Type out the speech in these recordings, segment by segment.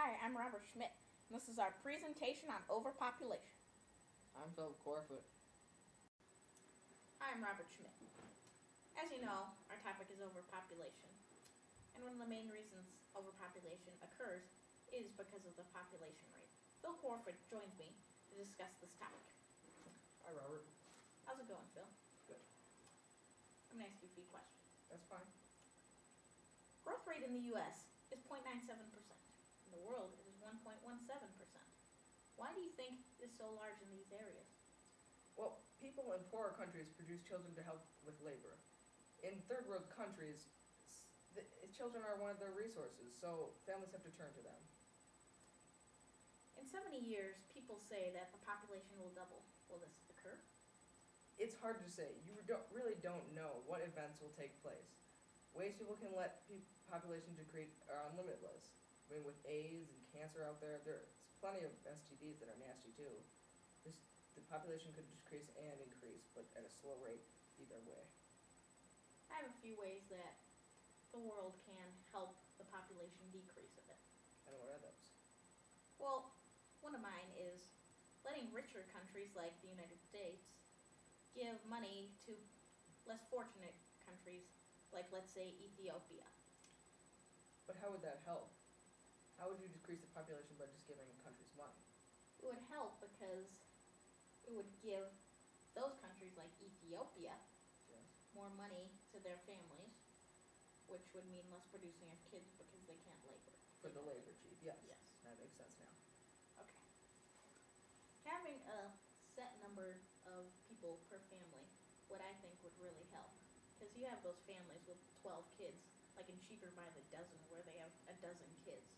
Hi, I'm Robert Schmidt, and this is our presentation on overpopulation. I'm Philip Corfoot. Hi, I'm Robert Schmidt. As you know, our topic is overpopulation, and one of the main reasons overpopulation occurs is because of the population rate. Phil Corfoot joins me to discuss this topic. Hi, Robert. How's it going, Phil? Good. I'm going to ask you a few questions. That's fine. Growth rate in the U.S. is 0.97%. In the world, it is 1.17%. Why do you think it is so large in these areas? Well, people in poorer countries produce children to help with labor. In third world countries, children are one of their resources, so families have to turn to them. In 70 years, people say that the population will double. Will this occur? It's hard to say. You really don't know what events will take place. Ways people can let population decrease are limitless. I mean, with AIDS and cancer out there, there's plenty of STDs that are nasty too. The population could decrease and increase, but at a slow rate either way. I have a few ways that the world can help the population decrease a bit. And what are those? Well, one of mine is letting richer countries like the United States give money to less fortunate countries like, let's say, Ethiopia. But how would that help? How would you decrease the population by just giving countries money? It would help because it would give those countries like Ethiopia more money to their families, which would mean less producing of kids because they can't labor. For the labor chief, yes. Yes. That makes sense now. Okay. Having a set number of people per family, what I think would really help. Because you have those families with 12 kids, like in Cheaper by the Dozen, where they have a dozen kids.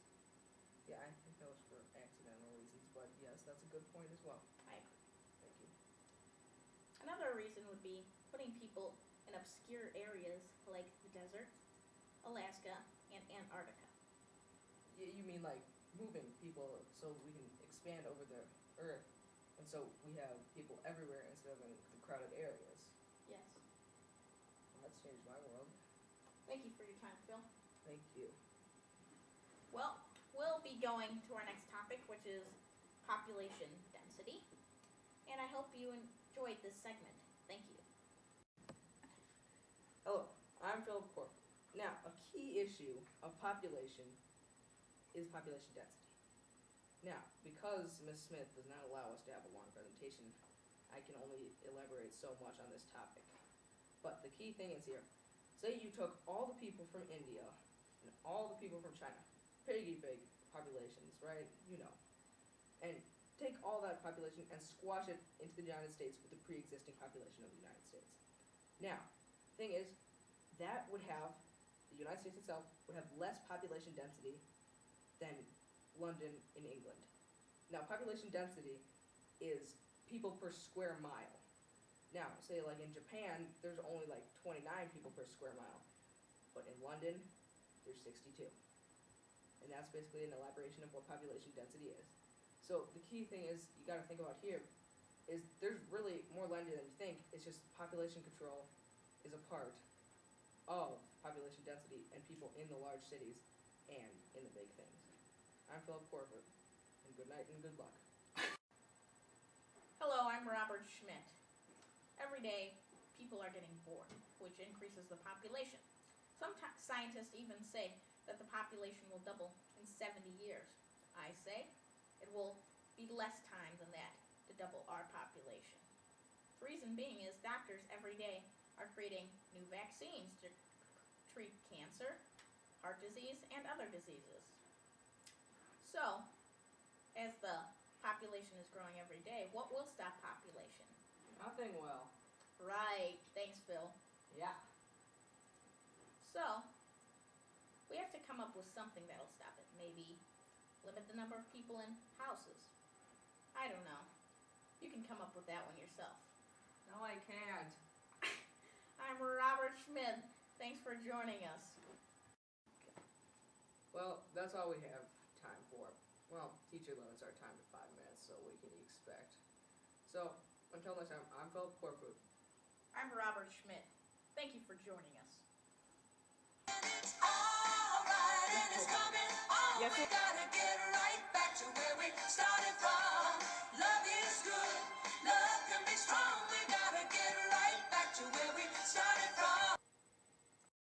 Yeah, I think those were accidental reasons, but yes, that's a good point as well. I agree. Thank you. Another reason would be putting people in obscure areas like the desert, Alaska, and Antarctica. You mean like moving people so we can expand over the earth, and so we have people everywhere instead of in the crowded areas. Yes. And that's changed my world. Thank you for your time, Phil. Thank you. Well, we'll be going to our next topic, which is population density. And I hope you enjoyed this segment. Thank you. Hello, I'm Philip Cork. Now, a key issue of population is population density. Now, because Ms. Smith does not allow us to have a long presentation, I can only elaborate so much on this topic. But the key thing is here, say you took all the people from India and all the people from China, pretty big populations, right? You know. And take all that population and squash it into the United States with the pre-existing population of the United States. Now, thing is, that would have, the United States itself would have less population density than London in England. Now, population density is people per square mile. Now, say like in Japan, there's only like 29 people per square mile. But in London, there's 62. And that's basically an elaboration of what population density is. So the key thing is, you gotta think about here, is there's really more land than you think. It's just population control is a part of population density and people in the large cities and in the big things. I'm Philip Corfoot, and good night and good luck. Hello, I'm Robert Schmidt. Every day, people are getting bored, which increases the population. Some scientists even say that the population will double in 70 years. I say it will be less time than that to double our population. The reason being is doctors every day are creating new vaccines to treat cancer, heart disease, and other diseases. So, as the population is growing every day, what will stop population? Nothing will. Right. Thanks, Phil. Yeah. So, we have to come up with something that'll stop it. Maybe limit the number of people in houses. I don't know. You can come up with that one yourself. No, I can't. I'm Robert Schmidt. Thanks for joining us. Well, that's all we have time for. Well, teacher limits our time to 5 minutes, so what can you expect? So, until next time, I'm Philip Corfoot. I'm Robert Schmidt. Thank you for joining us. All right, and it's coming on. Yes, gotta get right back to where